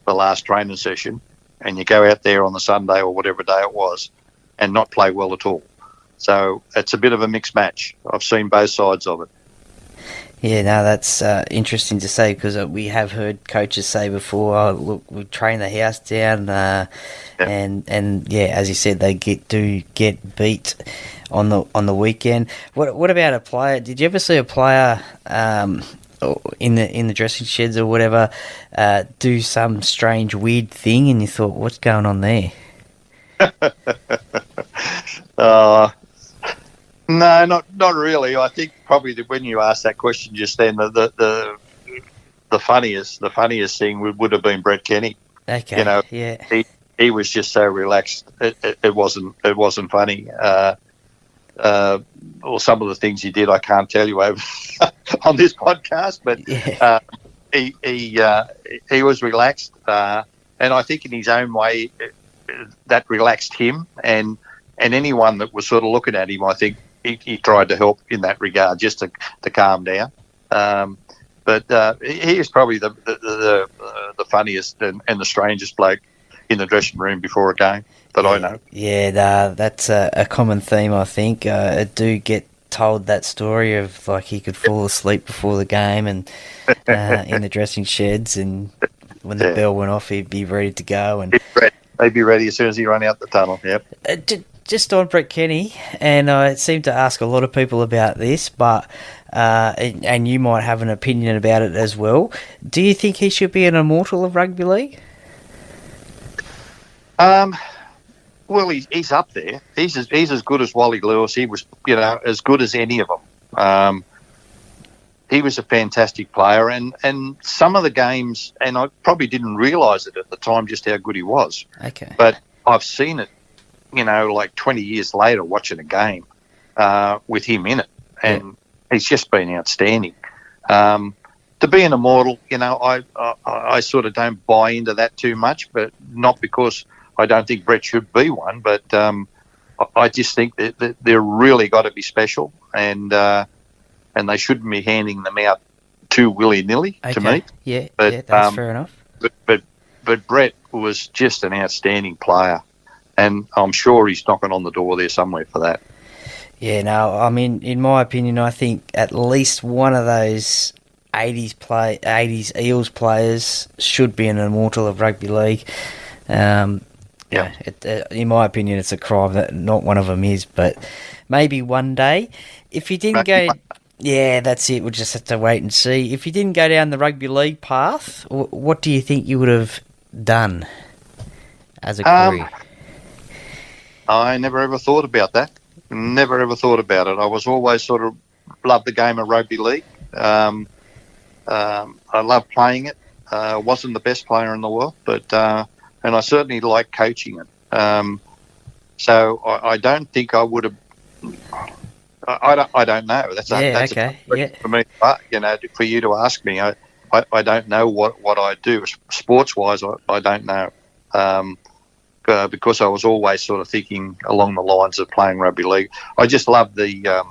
Speaker 4: the last training session, and you go out there on the Sunday or whatever day it was and not play well at all. So it's a bit of a mixed match. I've seen both sides of it.
Speaker 1: Yeah, no, that's interesting to say, because we have heard coaches say before, oh, look, we train the house down, and yeah, as you said, they do get beat on the weekend. What about a player? Did you ever see a player in the dressing sheds or whatever do some strange weird thing, and you thought, what's going on there?
Speaker 4: No, not really. I think probably when you asked that question just then, the funniest thing would have been Brett Kenny.
Speaker 1: Okay. Yeah.
Speaker 4: He was just so relaxed. It wasn't funny. Or some of the things he did, I can't tell you over on this podcast. But he was relaxed, and I think in his own way that relaxed him and anyone that was sort of looking at him. I think he tried to help in that regard, just to calm down. But he is probably the funniest and the strangest bloke in the dressing room before a game that I know.
Speaker 1: Yeah, that's a common theme, I think. I do get told that story of, like, he could fall asleep before the game and in the dressing sheds, and when the bell went off, he'd be ready to go. And
Speaker 4: they'd be ready as soon as he ran out the tunnel. Yep.
Speaker 1: Just on Brett Kenny, and I seem to ask a lot of people about this, but and you might have an opinion about it as well. Do you think he should be an immortal of rugby league?
Speaker 4: Well, he's up there. He's as good as Wally Lewis. He was, as good as any of them. He was a fantastic player, and some of the games, and I probably didn't realise it at the time just how good he was.
Speaker 1: Okay.
Speaker 4: But I've seen it, like 20 years later, watching a game with him in it, and he's just been outstanding. To be an immortal, I sort of don't buy into that too much, but not because I don't think Brett should be one, but I just think that they're really got to be special, and they shouldn't be handing them out too willy-nilly to me.
Speaker 1: Yeah, that's fair enough.
Speaker 4: But Brett was just an outstanding player, and I'm sure he's knocking on the door there somewhere for that.
Speaker 1: Yeah, no, I mean, in my opinion, I think at least one of those 80s Eels players should be an immortal of rugby league. In my opinion, it's a crime that not one of them is, but maybe one day. If you didn't go... Yeah, that's it. We'll just have to wait and see. If you didn't go down the rugby league path, what do you think you would have done as a career?
Speaker 4: I never ever thought about that. Never ever thought about it. I was always sort of loved the game of rugby league. I loved playing it. I wasn't the best player in the world, but and I certainly liked coaching it. So I don't think I would have. I don't know. That's
Speaker 1: okay.
Speaker 4: For me, but, for you to ask me, I don't know what I do sports wise. I don't know. Because I was always sort of thinking along the lines of playing rugby league. I just love the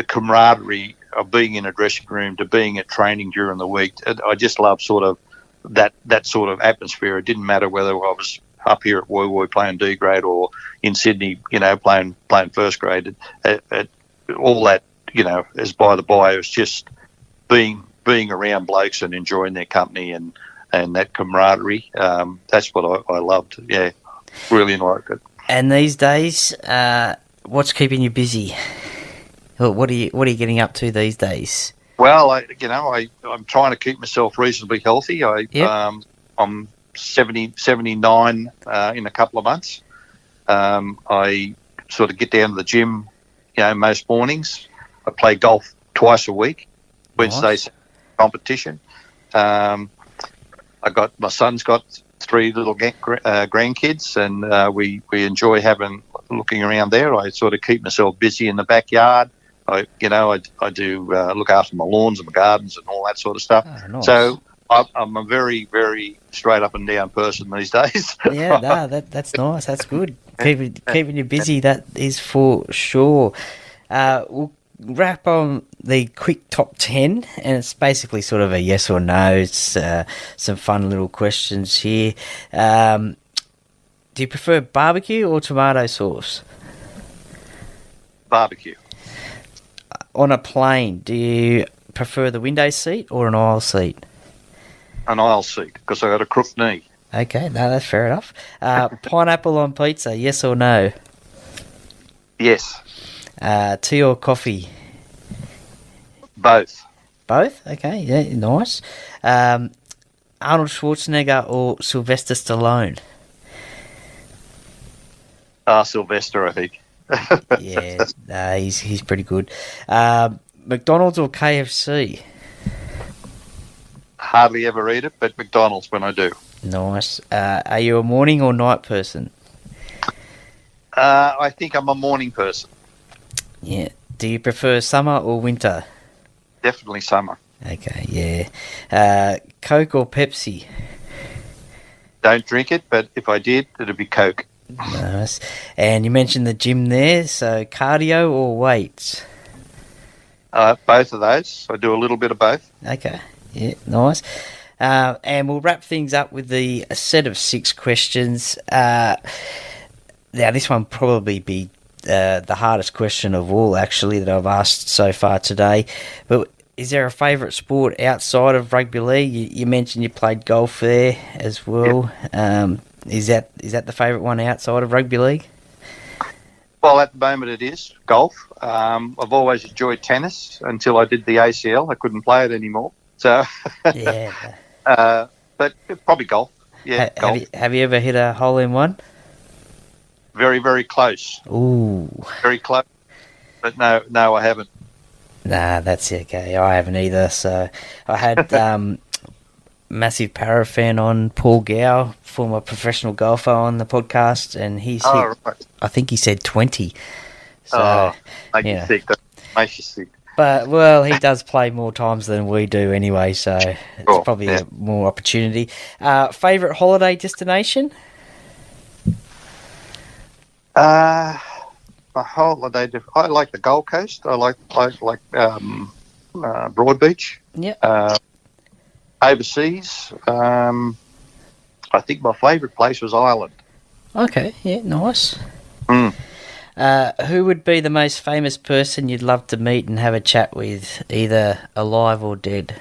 Speaker 4: camaraderie of being in a dressing room, to being at training during the week. I just love sort of that sort of atmosphere. It didn't matter whether I was up here at Woy Woy playing D grade, or in Sydney, playing first grade. All that, is by the by. It was just being around blokes and enjoying their company and that camaraderie. That's what I loved. Yeah, really liked it.
Speaker 1: And these days, what's keeping you busy? What are you getting up to these days?
Speaker 4: Well, I'm trying to keep myself reasonably healthy. I'm 79 in a couple of months. I sort of get down to the gym, most mornings. I play golf twice a week. Wednesday's competition. My son's got 3 little grandkids, and we enjoy looking around there. I sort of keep myself busy in the backyard. I do look after my lawns and my gardens and all that sort of stuff.
Speaker 1: Oh, nice.
Speaker 4: So I'm a very, very straight up and down person these days.
Speaker 1: Yeah, no, that's nice. That's good. Keeping you busy, that is for sure. We'll wrap on the quick top 10, and it's basically sort of a yes or no. It's some fun little questions here. Do you prefer barbecue or tomato sauce?
Speaker 4: Barbecue.
Speaker 1: On a plane, do you prefer the window seat or an aisle seat?
Speaker 4: An aisle seat, because I got a crooked knee.
Speaker 1: Okay, no, that's fair enough. Pineapple on pizza, yes or no?
Speaker 4: Yes.
Speaker 1: Tea or coffee?
Speaker 4: Both.
Speaker 1: Both? Okay, yeah, nice. Arnold Schwarzenegger or Sylvester Stallone?
Speaker 4: Sylvester, I think.
Speaker 1: Yeah, he's pretty good. McDonald's or KFC?
Speaker 4: Hardly ever eat it, but McDonald's when I do.
Speaker 1: Nice. Are you a morning or night person?
Speaker 4: I think I'm a morning person.
Speaker 1: Yeah. Do you prefer summer or winter?
Speaker 4: Definitely summer.
Speaker 1: Okay, yeah. Coke or Pepsi?
Speaker 4: Don't drink it, but if I did, it'd be Coke.
Speaker 1: Nice. And you mentioned the gym there, so cardio or weights?
Speaker 4: Both of those. I do a little bit of both.
Speaker 1: Okay, yeah, nice. And we'll wrap things up with a set of 6 questions. Now, this one probably be the hardest question of all, actually, that I've asked so far today. But is there a favourite sport outside of rugby league? You mentioned you played golf there as well. Yep. Is that the favourite one outside of rugby league?
Speaker 4: Well, at the moment it is golf. I've always enjoyed tennis until I did the ACL. I couldn't play it anymore. So,
Speaker 1: yeah.
Speaker 4: But probably golf. Yeah. Golf.
Speaker 1: Have you ever hit a hole in one?
Speaker 4: Very, very close.
Speaker 1: Ooh.
Speaker 4: Very close. But no, I haven't.
Speaker 1: Nah, that's okay. I haven't either. So I had massive Para fan on, Paul Gow, former professional golfer, on the podcast, and he's hit,
Speaker 4: right.
Speaker 1: I think he said 20. So,
Speaker 4: makes you sick. Makes you sick.
Speaker 1: But, well, he does play more times than we do anyway, so it's probably a more opportunity. Favourite holiday destination?
Speaker 4: My holiday, I like the Gold Coast. I like Broadbeach.
Speaker 1: Yeah.
Speaker 4: Overseas, I think my favourite place was Ireland.
Speaker 1: Okay, yeah, nice.
Speaker 4: Mm.
Speaker 1: Who would be the most famous person you'd love to meet and have a chat with, either alive or dead?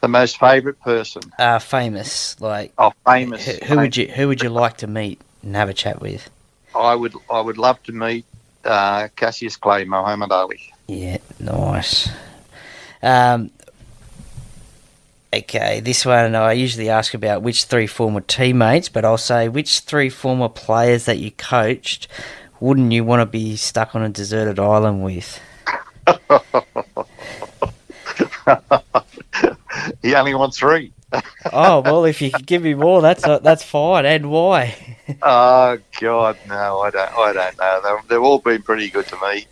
Speaker 4: The most favourite person?
Speaker 1: Famous, like.
Speaker 4: Oh, famous.
Speaker 1: Who would you like to meet and have a chat with?
Speaker 4: I would love to meet Cassius Clay, Muhammad Ali.
Speaker 1: Yeah, nice. Okay, this one I usually ask about which 3 former teammates, but I'll say which 3 former players that you coached wouldn't you want to be stuck on a deserted island with?
Speaker 4: He only wants 3.
Speaker 1: Oh, well, if you could give me more, that's fine. And why?
Speaker 4: Oh, God, no, I don't know. They've all been pretty good to me.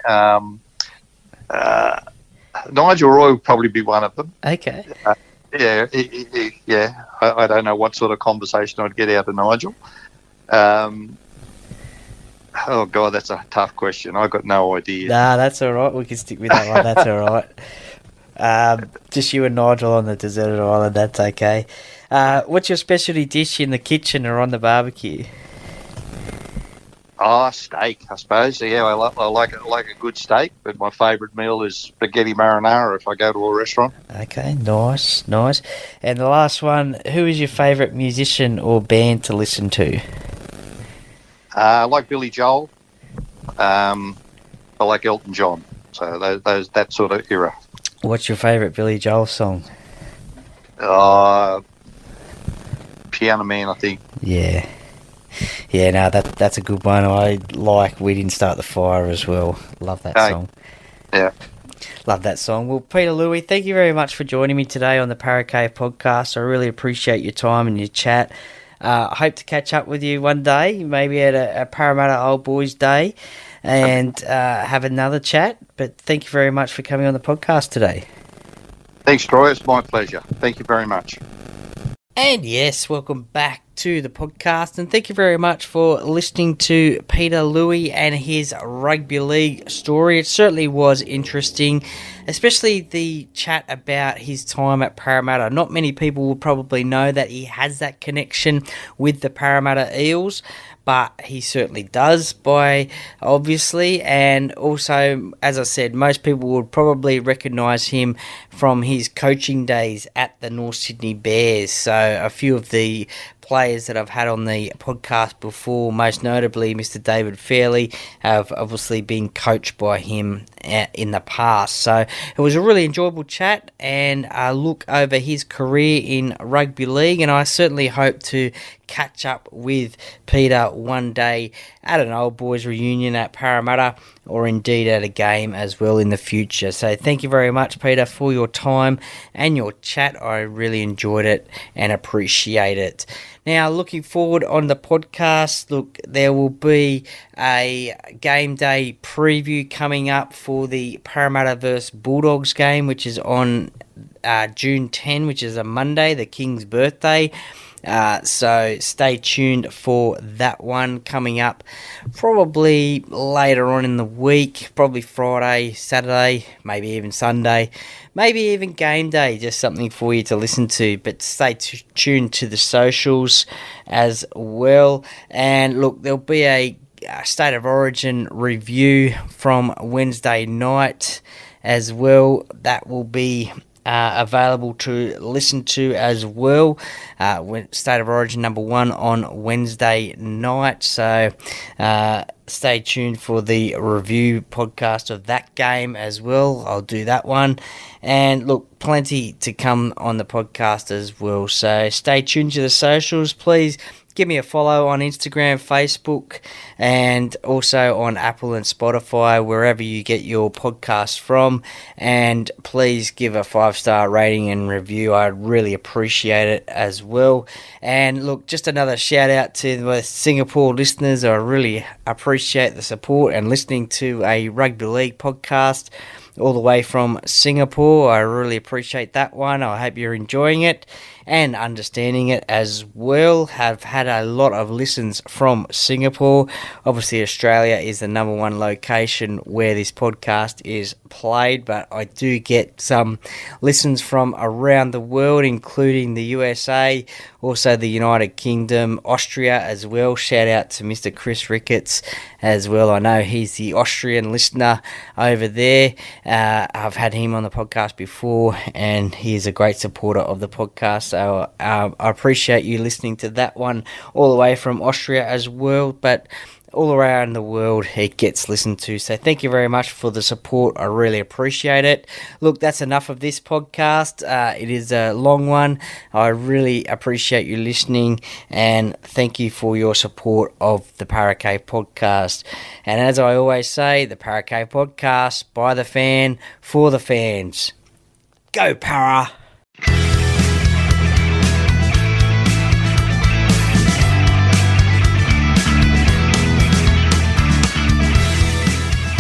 Speaker 4: Nigel Roy would probably be one of them.
Speaker 1: Okay.
Speaker 4: Yeah. I don't know what sort of conversation I'd get out of Nigel. Oh, God, that's a tough question. I've got no idea.
Speaker 1: Nah, that's all right. We can stick with that one. That's all right. Just you and Nigel on the deserted island. That's okay. What's your specialty dish in the kitchen or on the barbecue?
Speaker 4: Oh, steak, I suppose. Yeah, I like a good steak, but my favourite meal is spaghetti marinara if I go to a restaurant.
Speaker 1: Okay, nice. And the last one, who is your favourite musician or band to listen to?
Speaker 4: I like Billy Joel. I like Elton John. So that sort of era.
Speaker 1: What's your favourite Billy Joel song?
Speaker 4: Piano Man, I think.
Speaker 1: Yeah, no, that's a good one. I like We Didn't Start the Fire as well. Love that song.
Speaker 4: Yeah.
Speaker 1: Love that song. Well, Peter Louis, thank you very much for joining me today on the Parracave podcast. I really appreciate your time and your chat. I hope to catch up with you one day, maybe at a Parramatta Old Boys Day, and have another chat. But thank you very much for coming on the podcast today.
Speaker 4: Thanks, Troy. It's my pleasure. Thank you very much.
Speaker 1: And yes, welcome back to the podcast, and thank you very much for listening to Peter Louis and his rugby league story. It certainly was interesting, especially the chat about his time at Parramatta. Not many people will probably know that he has that connection with the Parramatta Eels, but he certainly does, obviously, and also, as I said, most people would probably recognise him from his coaching days at the North Sydney Bears. So a few of the players that I've had on the podcast before, most notably Mr. David Fairley, have obviously been coached by him in the past. So it was a really enjoyable chat and a look over his career in rugby league, and I certainly hope to catch up with Peter one day at an old boys reunion at Parramatta, or indeed at a game as well in the future. So thank you very much, Peter, for your time and your chat. I really enjoyed it and appreciate it. Now, looking forward on the podcast, look, there will be a game day preview coming up for the Parramatta vs Bulldogs game, which is on June 10, which is a Monday, the King's birthday. So stay tuned for that one coming up probably later on in the week, probably Friday, Saturday, maybe even Sunday, maybe even game day, just something for you to listen to. But stay tuned to the socials as well. And look, there'll be a State of Origin review from Wednesday night as well. That will be available to listen to as well. State of Origin number 1 on Wednesday night. So stay tuned for the review podcast of that game as well. I'll do that one. And look, plenty to come on the podcast as well. So stay tuned to the socials. Please give me a follow on Instagram, Facebook, and also on Apple and Spotify, wherever you get your podcasts from. And please give a 5-star rating and review. I'd really appreciate it as well. And look, just another shout out to the Singapore listeners. I really appreciate the support and listening to a rugby league podcast all the way from Singapore. I really appreciate that one. I hope you're enjoying it and understanding it as well. Have had a lot of listens from Singapore. Obviously, Australia is the number 1 location where this podcast is played, but I do get some listens from around the world, including the USA, also the United Kingdom, Austria as well. Shout out to Mr. Chris Ricketts as well. I know he's the Austrian listener over there. I've had him on the podcast before, and he is a great supporter of the podcast. So I appreciate you listening to that one all the way from Austria as well. But all around the world it gets listened to. So thank you very much for the support. I really appreciate it. Look, that's enough of this podcast. It is a long one. I really appreciate you listening, and thank you for your support of the Parracave podcast. And as I always say, the Parracave podcast, by the fan, for the fans. Go Para!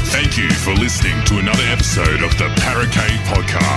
Speaker 2: Thank you for listening to another episode of the Parracave Podcast.